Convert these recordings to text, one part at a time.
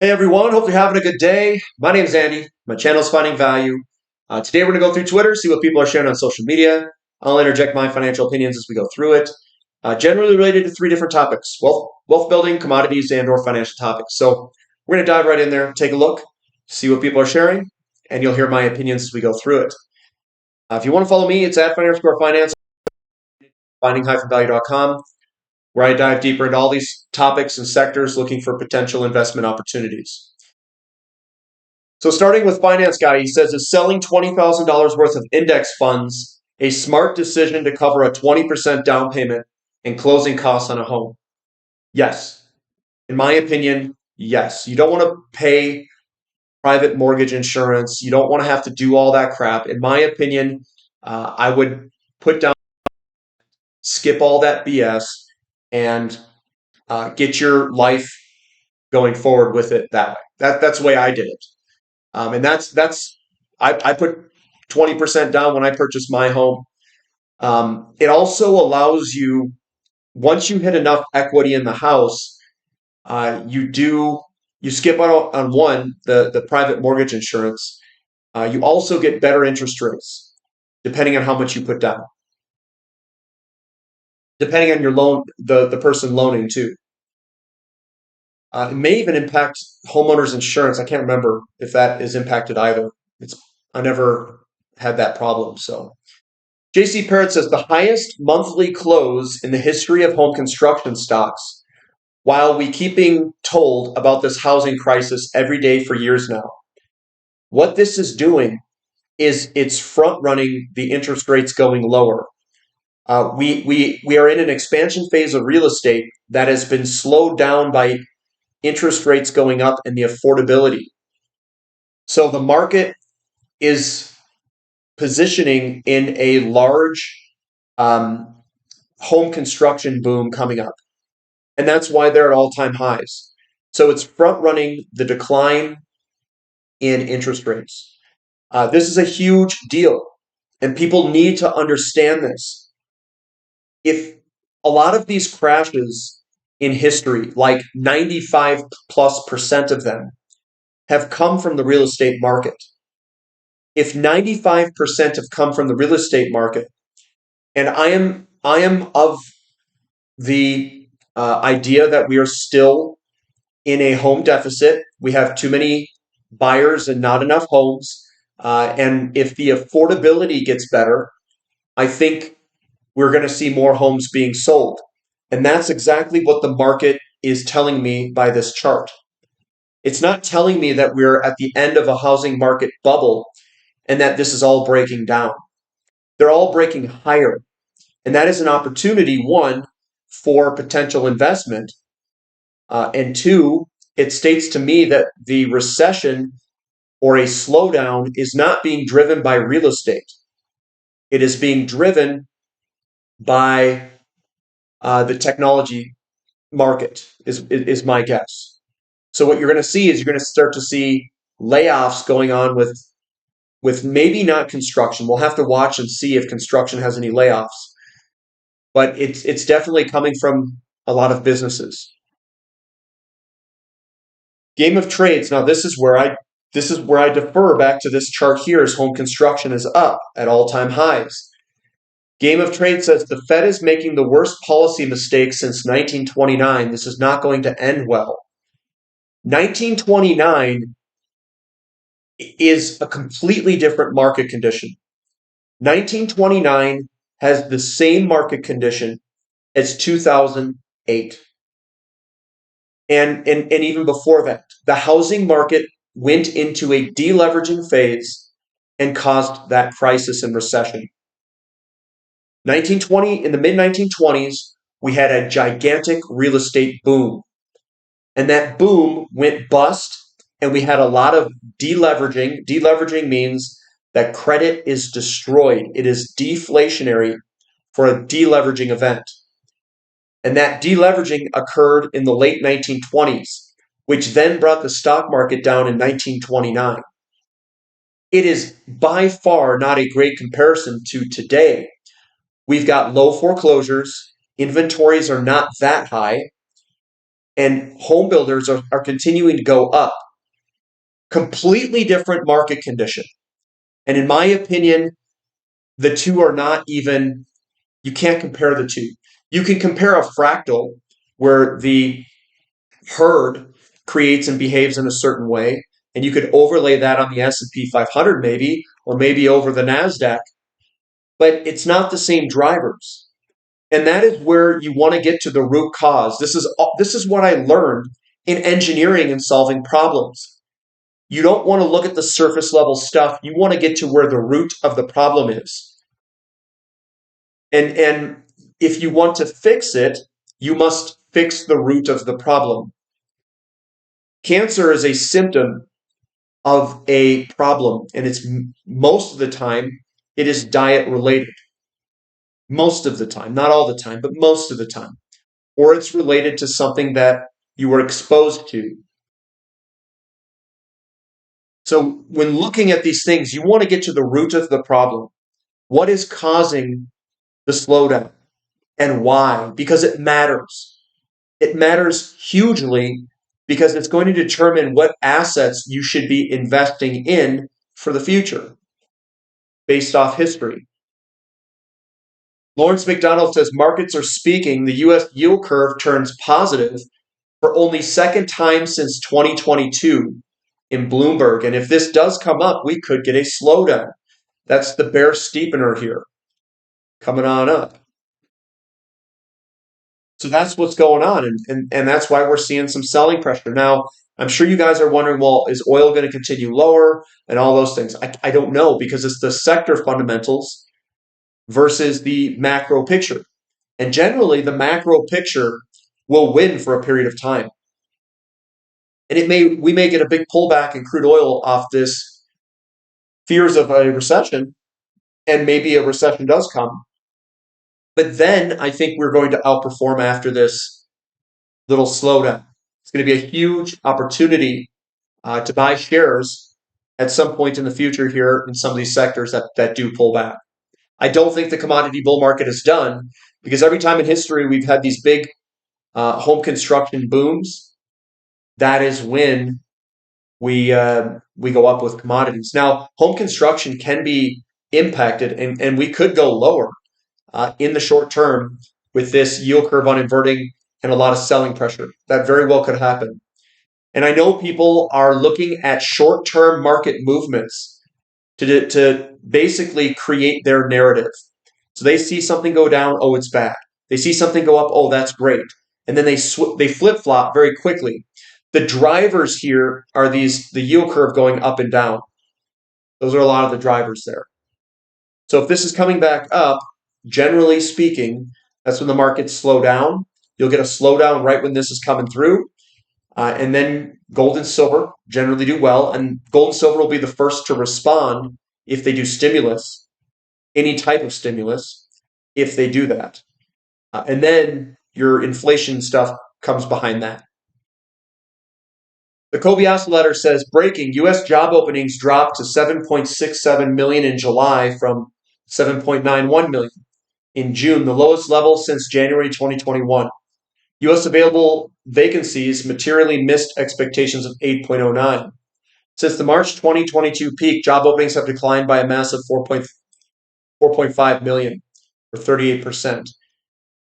Hey everyone, hope you're having a good day. My name is Andy. My channel is Finding Value. Today we're going to go through Twitter, see what people are sharing on social media. I'll interject my financial opinions as we go through it. Generally related to three different topics: wealth building, commodities, and/or financial topics. So we're going to dive right in there, take a look, see what people are sharing, and you'll hear my opinions as we go through it. If you want to follow me, it's at Finance, finding-value.com, where I dive deeper into all these topics and sectors looking for potential investment opportunities. So starting with Finance Guy, he says, is selling $20,000 worth of index funds a smart decision to cover a 20% down payment and closing costs on a home? Yes. In my opinion, yes. You don't want to pay private mortgage insurance. You don't want to have to do all that crap. In my opinion, I would put down, skip all that BS, and get your life going forward with it that way. That's the way I did it. And I put 20% down when I purchased my home. It also allows you, once you hit enough equity in the house, you skip out on one, the private mortgage insurance. You also get better interest rates depending on how much you put down, depending on your loan, the person loaning too. It may even impact homeowners insurance. I can't remember if that is impacted either. I never had that problem. So JC Parrott says the highest monthly close in the history of home construction stocks, while we keep being told about this housing crisis every day for years now. What this is doing is it's front running the interest rates going lower. We are in an expansion phase of real estate that has been slowed down by interest rates going up and the affordability. So the market is positioning in a large home construction boom coming up. And that's why they're at all-time highs. So it's front-running the decline in interest rates. This is a huge deal, and people need to understand this. If a lot of these crashes in history, like 95+% of them, have come from the real estate market. If 95% have come from the real estate market, and I am of the idea that we are still in a home deficit. We have too many buyers and not enough homes. And if the affordability gets better, I think we're going to see more homes being sold. And that's exactly what the market is telling me by this chart. It's not telling me that we're at the end of a housing market bubble and that this is all breaking down. They're all breaking higher. And that is an opportunity, one, for potential investment. And two, it states to me that the recession or a slowdown is not being driven by real estate. It is being driven by the technology market, is my guess. So what you're going to see is you're going to start to see layoffs going on with maybe not construction. We'll have to watch and see if construction has any layoffs. But it's definitely coming from a lot of businesses. Game of trades. Now this is where I defer back to this chart here as home construction is up at all-time highs. Game of trade says the Fed is making the worst policy mistake since 1929. This is not going to end well. 1929 is a completely different market condition. 1929 has the same market condition as 2008. And even before that, the housing market went into a deleveraging phase and caused that crisis and recession. In the mid-1920s, we had a gigantic real estate boom. And that boom went bust, and we had a lot of deleveraging. Deleveraging means that credit is destroyed. It is deflationary for a deleveraging event. And that deleveraging occurred in the late 1920s, which then brought the stock market down in 1929. It is by far not a great comparison to today. We've got low foreclosures. Inventories are not that high. and home builders are continuing to go up. Completely different market condition. And in my opinion, the two are not even, you can't compare the two. You can compare a fractal where the herd creates and behaves in a certain way, and you could overlay that on the S&P 500 maybe, or maybe over the NASDAQ, but it's not the same drivers. And that is where you want to get to the root cause. This is what I learned in engineering and solving problems. You don't want to look at the surface level stuff. You want to get to where the root of the problem is. And if you want to fix it, you must fix the root of the problem. Cancer is a symptom of a problem, and it's most of the time it is diet related. Most of the time, not all the time, but most of the time. Or it's related to something that you were exposed to. So when looking at these things, you want to get to the root of the problem. What is causing the slowdown and why? Because it matters. It matters hugely because it's going to determine what assets you should be investing in for the future based off history. Lawrence McDonald says markets are speaking. The U.S. yield curve turns positive for only second time since 2022 in Bloomberg. And if this does come up, we could get a slowdown. That's the bear steepener here coming on up. So that's what's going on. And that's why we're seeing some selling pressure. Now, I'm sure you guys are wondering, well, is oil going to continue lower and all those things? I don't know because it's the sector fundamentals versus the macro picture. And generally, the macro picture will win for a period of time. And we may get a big pullback in crude oil off this fears of a recession, and maybe a recession does come. But then I think we're going to outperform after this little slowdown. It's going to be a huge opportunity to buy shares at some point in the future here in some of these sectors that do pull back. I don't think the commodity bull market is done because every time in history we've had these big home construction booms, that is when we go up with commodities. Now, home construction can be impacted, and we could go lower in the short term with this yield curve on inverting and a lot of selling pressure. That very well could happen. And I know people are looking at short-term market movements to basically create their narrative. So they see something go down, oh, it's bad. They see something go up, oh, that's great. And then they flip-flop very quickly. The drivers here are the yield curve going up and down. Those are a lot of the drivers there. So if this is coming back up, generally speaking, that's when the markets slow down. You'll get a slowdown right when this is coming through. And then gold and silver generally do well. And gold and silver will be the first to respond if they do stimulus, any type of stimulus, if they do that. And then your inflation stuff comes behind that. The Kobayashi letter says, breaking, U.S. job openings dropped to 7.67 million in July from 7.91 million in June, the lowest level since January 2021. U.S. available vacancies materially missed expectations of 8.09. Since the March 2022 peak, job openings have declined by a massive 4.5 million, or 38%.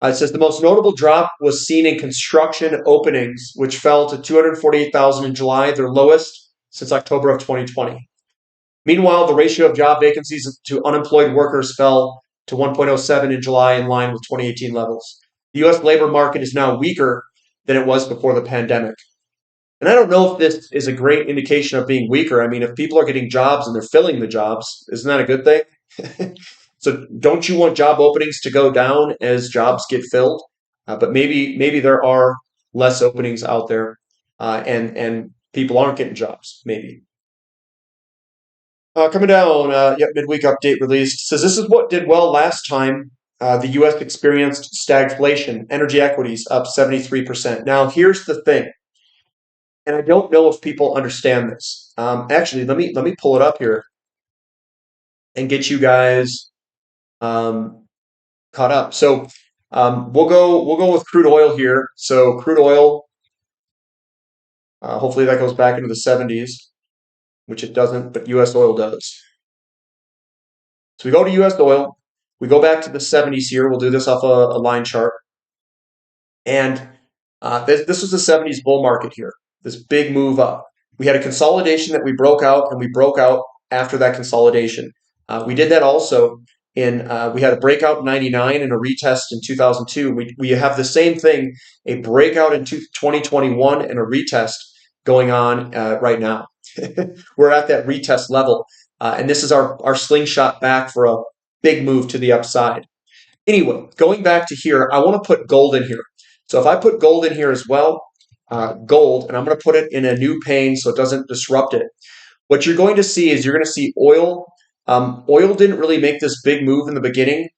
It says the most notable drop was seen in construction openings, which fell to 248,000 in July, their lowest since October of 2020. Meanwhile, the ratio of job vacancies to unemployed workers fell to 1.07 in July, in line with 2018 levels. The U.S. labor market is now weaker than it was before the pandemic. And I don't know if this is a great indication of being weaker. I mean, if people are getting jobs and they're filling the jobs, isn't that a good thing? So don't you want job openings to go down as jobs get filled? But maybe there are less openings out there, and people aren't getting jobs. Maybe. Coming down, midweek update released. Says this is what did well last time. The U.S. experienced stagflation. Energy equities up 73%. Now here's the thing, and I don't know if people understand this. Actually, let me pull it up here and get you guys caught up. So we'll go with crude oil here. So crude oil Hopefully that goes back into the 70s, which it doesn't, but US oil does. So we go to US oil. We go back to the 70s here. We'll do this off a line chart. And this was the 70s bull market here, this big move up. We had a consolidation that we broke out, and we broke out after that consolidation. We did that also we had a breakout in 99 and a retest in 2002. We have the same thing, a breakout in 2021 and a retest going on right now. We're at that retest level. And this is our slingshot back for a big move to the upside. Anyway, going back to here, I want to put gold in here. So if I put gold in here as well, gold, and I'm going to put it in a new pane so it doesn't disrupt it. What you're going to see is you're going to see oil. Oil didn't really make this big move in the beginning.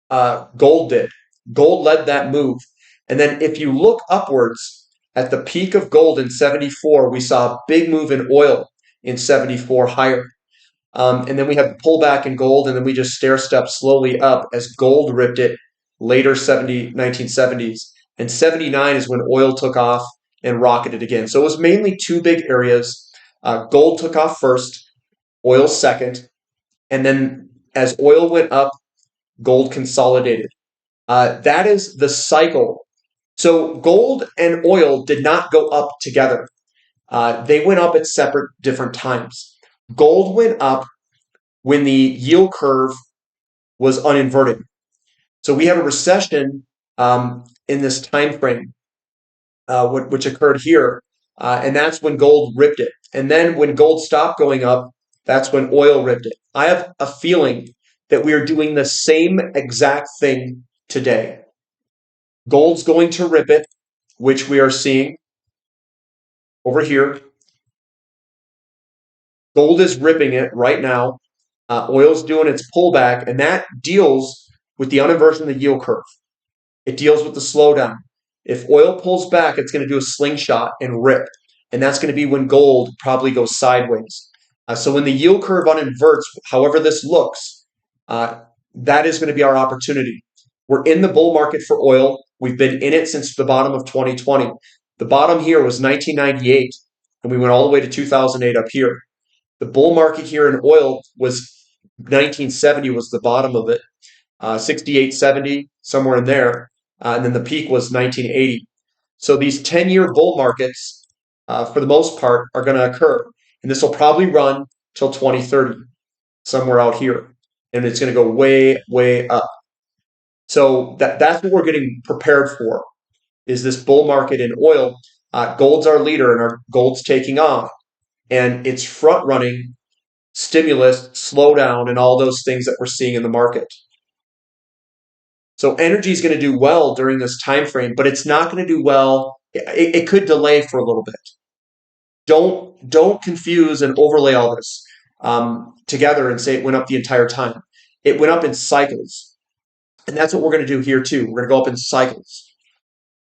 Gold did. Gold led that move. And then if you look upwards at the peak of gold in 74, we saw a big move in oil in 74 higher. And then we have the pullback in gold, and then we just stair-step slowly up as gold ripped it later 1970s. And 79 is when oil took off and rocketed again. So it was mainly two big areas. Gold took off first, oil second, and then as oil went up, gold consolidated. That is the cycle. So gold and oil did not go up together. They went up at separate different times. Gold went up when the yield curve was uninverted. So we have a recession in this time frame, which occurred here, and that's when gold ripped it. And then when gold stopped going up, that's when oil ripped it. I have a feeling that we are doing the same exact thing today. Gold's going to rip it, which we are seeing over here. Gold is ripping it right now. Oil's doing its pullback, and that deals with the uninversion of the yield curve. It deals with the slowdown. If oil pulls back, it's going to do a slingshot and rip, and that's going to be when gold probably goes sideways. So when the yield curve uninverts, however this looks, that is going to be our opportunity. We're in the bull market for oil. We've been in it since the bottom of 2020. The bottom here was 1998, and we went all the way to 2008 up here. The bull market here in oil was 1970 was the bottom of it, 68, 70, somewhere in there, and then the peak was 1980. So these 10-year bull markets, for the most part, are going to occur, and this will probably run till 2030, somewhere out here, and it's going to go way, way up. So that's what we're getting prepared for, is this bull market in oil. Gold's our leader, and our gold's taking off, and it's front-running stimulus, slowdown, and all those things that we're seeing in the market. So energy is going to do well during this time frame, but it's not going to do well. It could delay for a little bit. Don't confuse and overlay all this together and say it went up the entire time. It went up in cycles, and that's what we're going to do here too. We're going to go up in cycles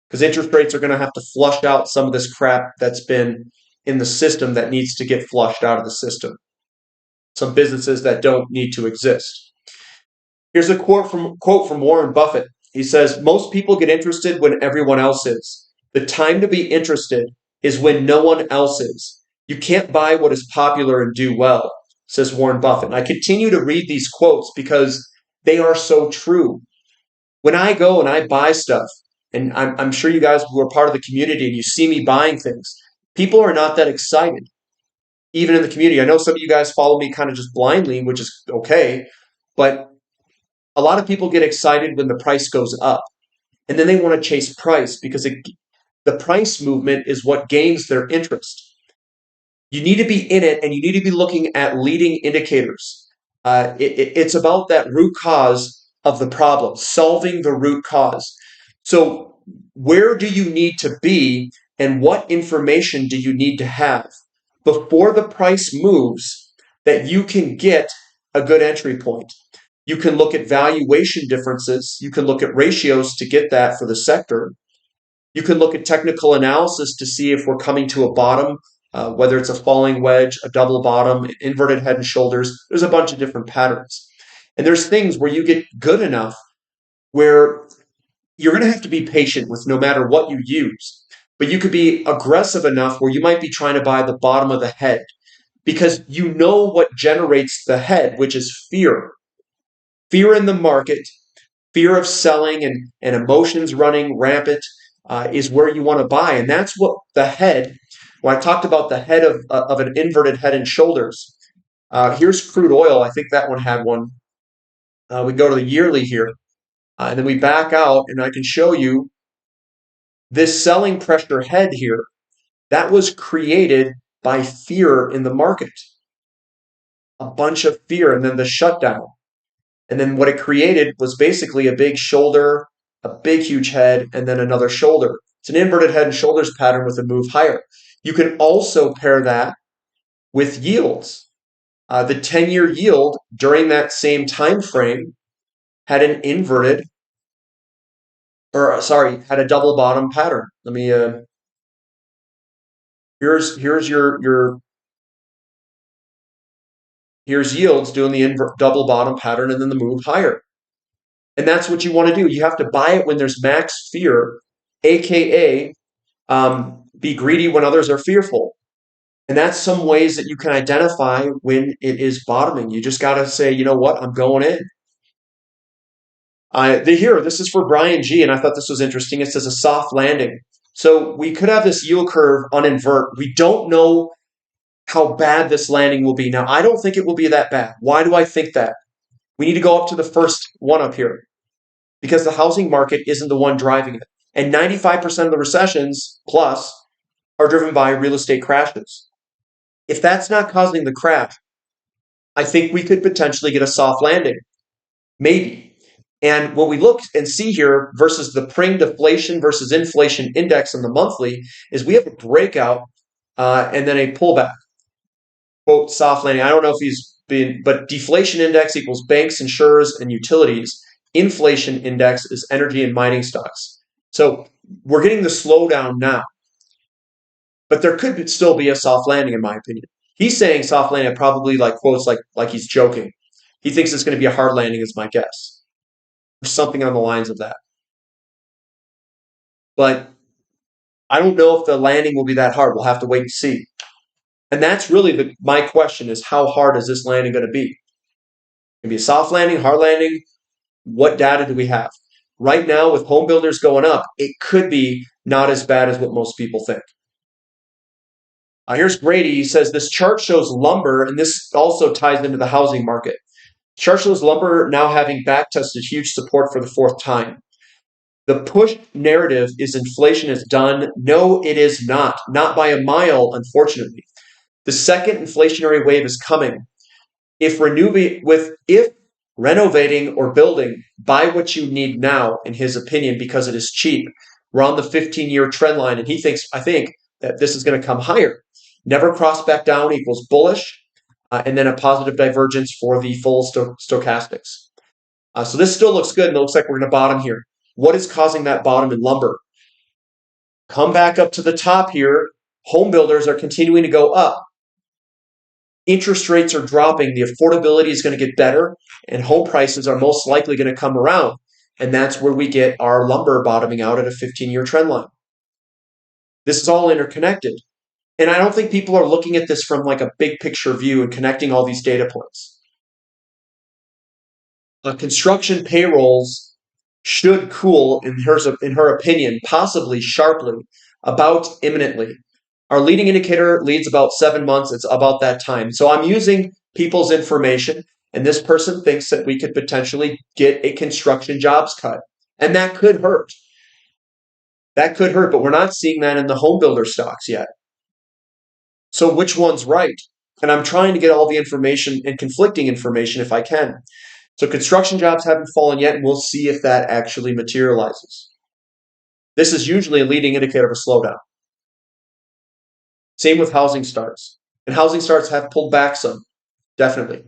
because interest rates are going to have to flush out some of this crap that's been in the system that needs to get flushed out of the system. Some businesses that don't need to exist. Here's a quote from Warren Buffett. He says, "Most people get interested when everyone else is. The time to be interested is when no one else is. You can't buy what is popular and do well," says Warren Buffett. And I continue to read these quotes because they are so true. When I go and I buy stuff, and I'm sure you guys who are part of the community and you see me buying things, people are not that excited. Even in the community, I know some of you guys follow me kind of just blindly, which is okay, but a lot of people get excited when the price goes up, and then they want to chase price because the price movement is what gains their interest. You need to be in it, and you need to be looking at leading indicators. It's about that root cause of the problem, solving the root cause. So where do you need to be, and what information do you need to have before the price moves that you can get a good entry point? You can look at valuation differences. You can look at ratios to get that for the sector. You can look at technical analysis to see if we're coming to a bottom, whether it's a falling wedge, a double bottom, inverted head and shoulders. There's a bunch of different patterns. And there's things where you get good enough where you're going to have to be patient with no matter what you use. but you could be aggressive enough where you might be trying to buy the bottom of the head because you know what generates the head, which is fear. Fear in the market, fear of selling and emotions running rampant is where you want to buy. And that's what the head, when I talked about the head of an inverted head and shoulders, here's crude oil. I think that one had one. We go to the yearly here, and then we back out, and I can show you this selling pressure head here. That was created by fear in the market, a bunch of fear, and then the shutdown. And then what it created was basically a big shoulder, a big huge head, and then another shoulder. It's an inverted head and shoulders pattern with a move higher. You can also pair that with yields. The 10-year yield during that same time frame had an inverted, had a double bottom pattern. Let me here's yields doing the double bottom pattern and then the move higher. And that's what you want to do. You have to buy it when there's max fear, aka be greedy when others are fearful. And that's some ways that you can identify when it is bottoming. You just got to say, you know what, I'm going in. This is for Brian G, and I thought this was interesting. It says a soft landing. So we could have this yield curve uninvert. We don't know how bad this landing will be. Now, I don't think it will be that bad. Why do I think that? We need to go up to the first one up here because the housing market isn't the one driving it. And 95% of the recessions plus are driven by real estate crashes. If that's not causing the crash, I think we could potentially get a soft landing. Maybe. And what we look and see here versus the Pring deflation versus inflation index on the monthly is we have a breakout and then a pullback. Quote, soft landing. I don't know if he's been, but deflation index equals banks, insurers, and utilities. Inflation index is energy and mining stocks. So we're getting the slowdown now. But there could still be a soft landing, in my opinion. He's saying soft landing, probably like quotes like he's joking. He thinks it's going to be a hard landing, is my guess. Or something on the lines of that. But I don't know if the landing will be that hard. We'll have to wait and see. And that's really my question is how hard is this landing going to be? Going to be a soft landing, hard landing? What data do we have? Right now, with home builders going up, it could be not as bad as what most people think. Here's Grady. He says this chart shows lumber, and this also ties into the housing market. Chart shows lumber now having back-tested huge support for the fourth time. The push narrative is inflation is done. No, it is not. Not by a mile, unfortunately. The second inflationary wave is coming. If renovating or building, buy what you need now, in his opinion, because it is cheap. We're on the 15-year trend line, and I think that this is going to come higher. Never cross back down equals bullish, and then a positive divergence for the full stochastics. So this still looks good, and it looks like we're going to bottom here. What is causing that bottom in lumber? Come back up to the top here. Home builders are continuing to go up. Interest rates are dropping. The affordability is going to get better, and home prices are most likely going to come around. And that's where we get our lumber bottoming out at a 15-year trend line. This is all interconnected. And I don't think people are looking at this from like a big picture view and connecting all these data points. Construction payrolls should cool, in her opinion, possibly sharply, about imminently. Our leading indicator leads about 7 months. It's about that time. So I'm using people's information, and this person thinks that we could potentially get a construction jobs cut. And that could hurt. That could hurt, but we're not seeing that in the home builder stocks yet. So which one's right? And I'm trying to get all the information and conflicting information if I can. So construction jobs haven't fallen yet, and we'll see if that actually materializes. This is usually a leading indicator of a slowdown. Same with housing starts. And housing starts have pulled back some, definitely.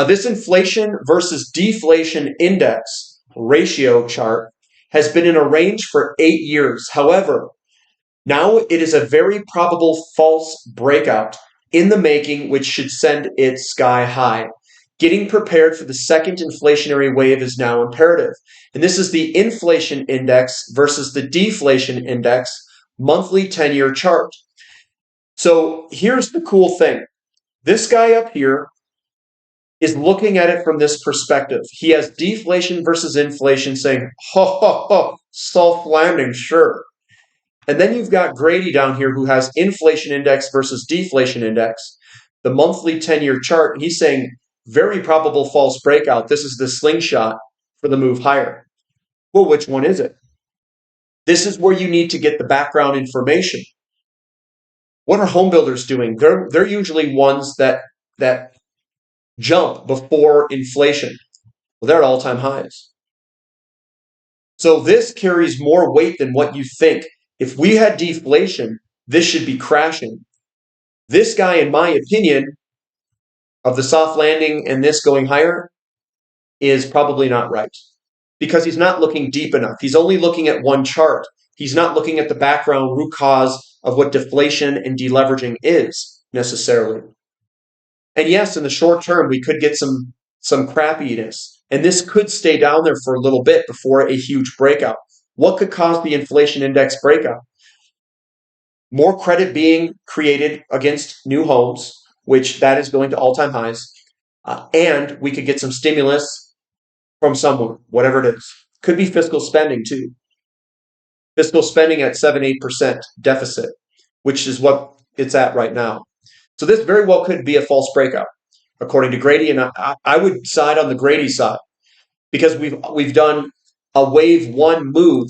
This inflation versus deflation index ratio chart has been in a range for 8 years. However, now it is a very probable false breakout in the making, which should send it sky high. Getting prepared for the second inflationary wave is now imperative. And this is the inflation index versus the deflation index monthly 10-year chart. So here's the cool thing. This guy up here is looking at it from this perspective. He has deflation versus inflation saying, ho, ho, ho, soft landing, sure. And then you've got Grady down here who has inflation index versus deflation index. The monthly 10-year chart, he's saying very probable false breakout. This is the slingshot for the move higher. Well, which one is it? This is where you need to get the background information. What are home builders doing? They're usually ones that jump before inflation. Well, they're at all-time highs. So this carries more weight than what you think. If we had deflation, this should be crashing. This guy, in my opinion, of the soft landing and this going higher, is probably not right. Because he's not looking deep enough. He's only looking at one chart. He's not looking at the background root cause of what deflation and deleveraging is necessarily. And yes, in the short term, we could get some crappiness. And this could stay down there for a little bit before a huge breakout. What could cause the inflation index breakout? More credit being created against new homes, which that is going to all-time highs. And we could get some stimulus from someone, whatever it is. Could be fiscal spending too. Fiscal spending at 7-8% deficit, which is what it's at right now. So this very well could be a false breakout, according to Grady, and I would side on the Grady side because we've done a wave one move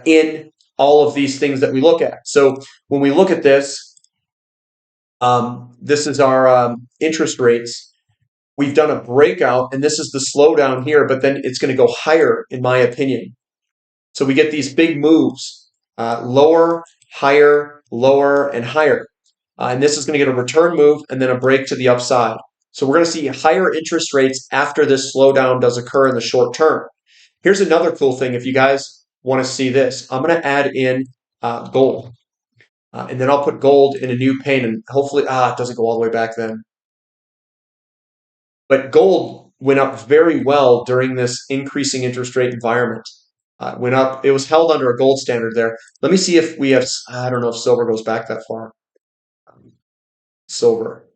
in all of these things that we look at. So when we look at this, this is our interest rates. We've done a breakout, and this is the slowdown here, but then it's going to go higher, in my opinion. So we get these big moves, lower, higher, lower, and higher. And this is going to get a return move and then a break to the upside. So we're going to see higher interest rates after this slowdown does occur in the short term. Here's another cool thing. If you guys want to see this, I'm going to add in gold. And then I'll put gold in a new pane, and hopefully, it doesn't go all the way back then. But gold went up very well during this increasing interest rate environment. Went up. It was held under a gold standard there. Let me see if we have, I don't know if silver goes back that far. Silver.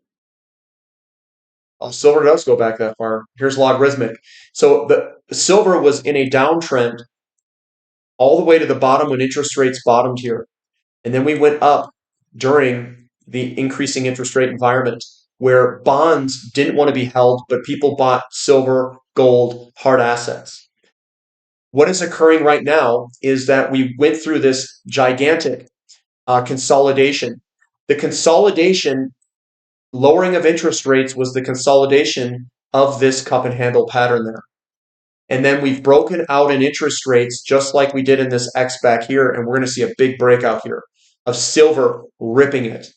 Oh, silver does go back that far. Here's logarithmic. So the silver was in a downtrend all the way to the bottom when interest rates bottomed here. And then we went up during the increasing interest rate environment where bonds didn't want to be held, but people bought silver, gold, hard assets. What is occurring right now is that we went through this gigantic consolidation. The consolidation, lowering of interest rates was the consolidation of this cup and handle pattern there. And then we've broken out in interest rates just like we did in this X back here, and we're going to see a big breakout here of silver ripping it.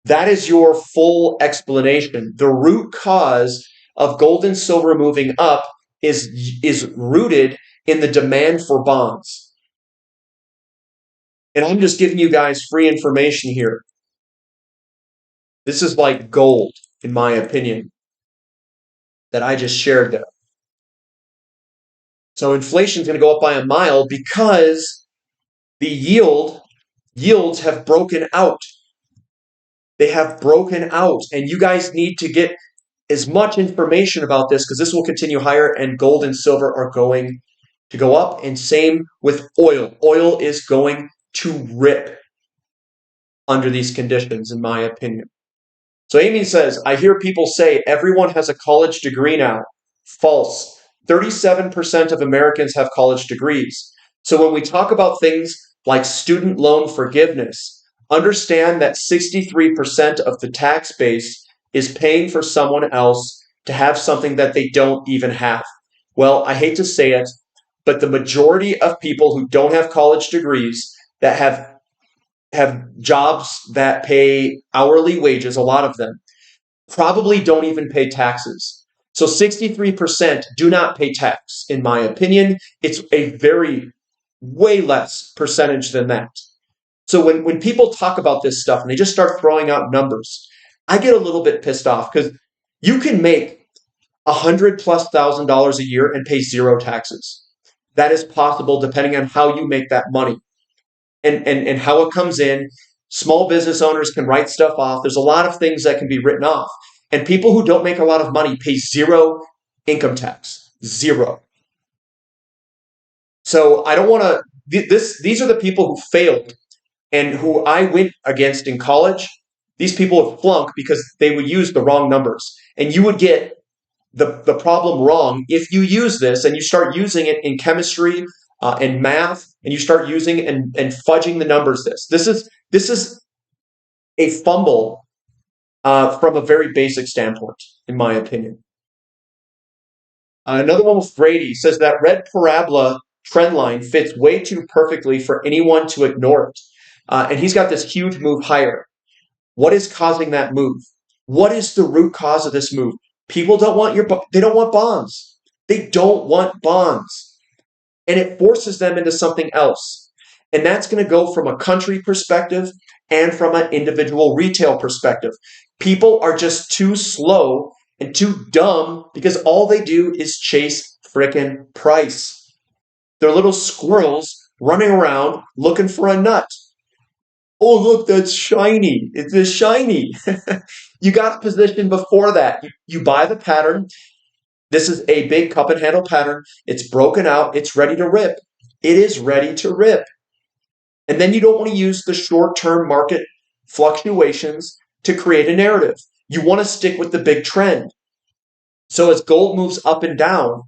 That is your full explanation. The root cause of gold and silver moving up is rooted in the demand for bonds. And I'm just giving you guys free information here. This is like gold, in my opinion, that I just shared there. So inflation is going to go up by a mile because the yields have broken out. They have broken out, and you guys need to get as much information about this because this will continue higher, and gold and silver are going to go up, and same with oil. Oil is going to rip under these conditions, in my opinion. So Amy says, I hear people say everyone has a college degree now. False. 37% of Americans have college degrees. So when we talk about things like student loan forgiveness, understand that 63% of the tax base is paying for someone else to have something that they don't even have. Well, I hate to say it, but the majority of people who don't have college degrees that have jobs that pay hourly wages, a lot of them, probably don't even pay taxes. So 63% do not pay tax, in my opinion. It's a way less percentage than that. So when people talk about this stuff and they just start throwing out numbers, I get a little bit pissed off because you can make $100,000+ a year and pay zero taxes. That is possible depending on how you make that money. and how it comes in. Small business owners can write stuff off. There's a lot of things that can be written off. And people who don't make a lot of money pay zero income tax. Zero. So I don't want to. These are the people who failed and who I went against in college. These people have flunked because they would use the wrong numbers. And you would get the problem wrong if you use this and you start using it in chemistry and math, and you start using and fudging the numbers. This is a fumble from a very basic standpoint, in my opinion. Another one with Brady says that red parabola trend line fits way too perfectly for anyone to ignore it. And he's got this huge move higher. What is causing that move? What is the root cause of this move? People don't want they don't want bonds. They don't want bonds. And it forces them into something else. And that's going to go from a country perspective and from an individual retail perspective. People are just too slow and too dumb because all they do is chase frickin' price. They're little squirrels running around looking for a nut. Oh, look, that's shiny. It's shiny. You got a position before that. You buy the pattern. This is a big cup and handle pattern. It's broken out. It's ready to rip. It is ready to rip. And then you don't want to use the short-term market fluctuations to create a narrative. You want to stick with the big trend. So as gold moves up and down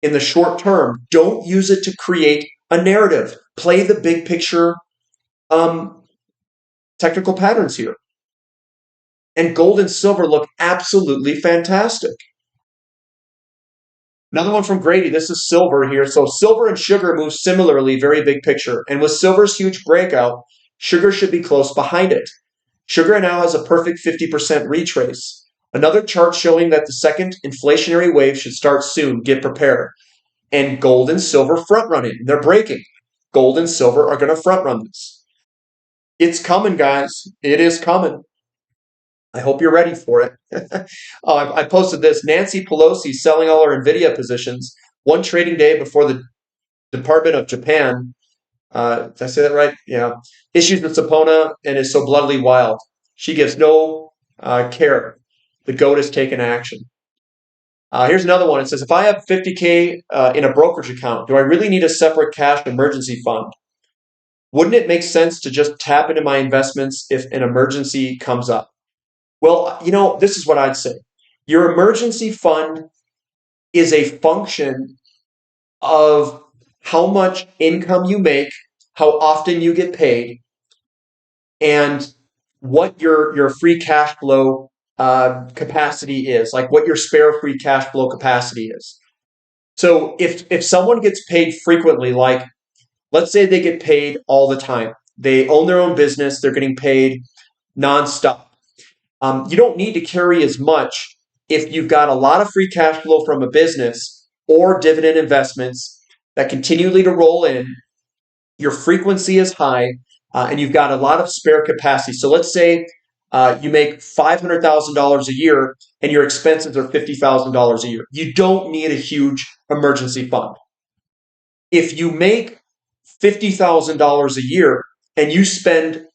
in the short term, don't use it to create a narrative. Play the big picture technical patterns here. And gold and silver look absolutely fantastic. Another one from Grady. This is silver here. So silver and sugar move similarly, very big picture. And with silver's huge breakout, sugar should be close behind it. Sugar now has a perfect 50% retrace. Another chart showing that the second inflationary wave should start soon. Get prepared. And gold and silver front run it. They're breaking. Gold and silver are going to front run this. It's coming, guys. It is coming. I hope you're ready for it. I posted this. Nancy Pelosi selling all her NVIDIA positions one trading day before the Department of Japan, did I say that right? Yeah. Issues the subpoena and is so bloodily wild. She gives no care. The GOAT has taken action. Here's another one. It says, if I have 50K in a brokerage account, do I really need a separate cash emergency fund? Wouldn't it make sense to just tap into my investments if an emergency comes up? Well, this is what I'd say. Your emergency fund is a function of how much income you make, how often you get paid, and what your free cash flow capacity is, like what your spare free cash flow capacity is. So if someone gets paid frequently, like let's say they get paid all the time, they own their own business, they're getting paid nonstop. You don't need to carry as much if you've got a lot of free cash flow from a business or dividend investments that continually to roll in. Your frequency is high, and you've got a lot of spare capacity. So let's say you make $500,000 a year and your expenses are $50,000 a year. You don't need a huge emergency fund. If you make $50,000 a year and you spend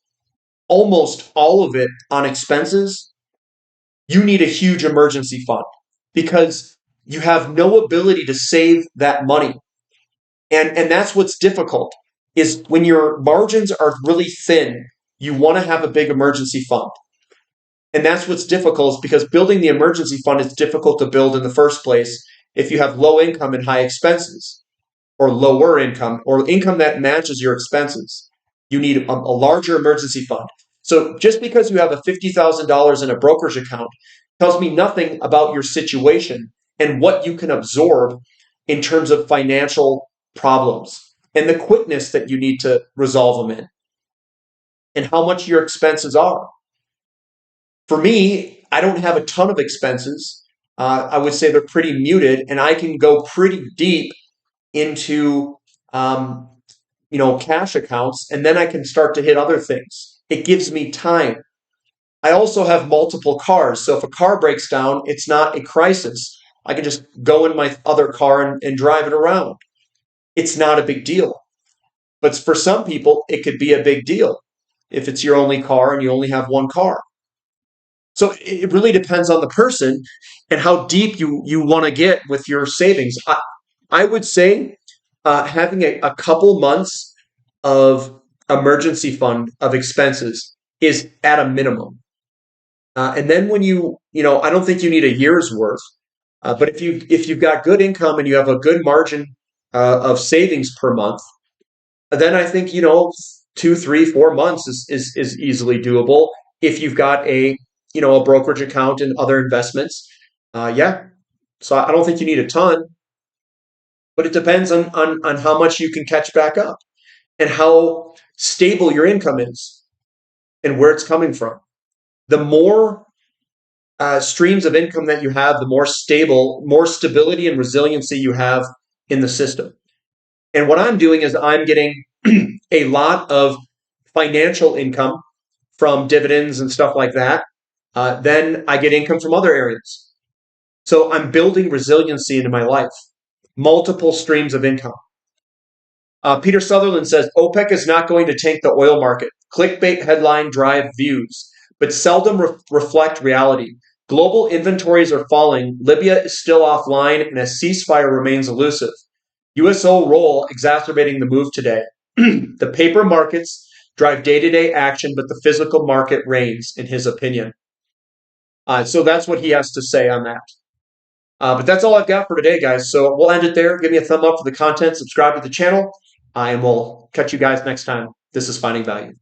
almost all of it on expenses, you need a huge emergency fund because you have no ability to save that money. And that's what's difficult is when your margins are really thin, you want to have a big emergency fund. And that's what's difficult is because building the emergency fund is difficult to build in the first place if you have low income and high expenses, or lower income, or income that matches your expenses. You need a larger emergency fund. So just because you have a $50,000 in a brokerage account tells me nothing about your situation and what you can absorb in terms of financial problems and the quickness that you need to resolve them in and how much your expenses are. For me, I don't have a ton of expenses. I would say they're pretty muted, and I can go pretty deep into cash accounts, and then I can start to hit other things. It gives me time. I also have multiple cars, so if a car breaks down, it's not a crisis. I can just go in my other car and drive it around. It's not a big deal. But for some people, it could be a big deal if it's your only car and you only have one car. So it really depends on the person and how deep you want to get with your savings. I would say having a couple months of emergency fund of expenses is at a minimum. And then when I don't think you need a year's worth. But if you've got good income and you have a good margin of savings per month, then I think 2, 3, 4 months is easily doable if you've got a brokerage account and other investments. Yeah, so I don't think you need a ton, but it depends on how much you can catch back up and how stable your income is and where it's coming from. The more streams of income that you have, the more stability and resiliency you have in the system. And what I'm doing is I'm getting a lot of financial income from dividends and stuff like that. Then I get income from other areas. So I'm building resiliency into my life, multiple streams of income. Peter Sutherland says OPEC is not going to tank the oil market. Clickbait headline drive views, but seldom reflect reality. Global inventories are falling. Libya is still offline, and a ceasefire remains elusive. USO role exacerbating the move today. The paper markets drive day-to-day action, but the physical market reigns, in his opinion. So that's what he has to say on that. But that's all I've got for today, guys. So we'll end it there. Give me a thumb up for the content. Subscribe to the channel. And we'll catch you guys next time. This is Finding Value.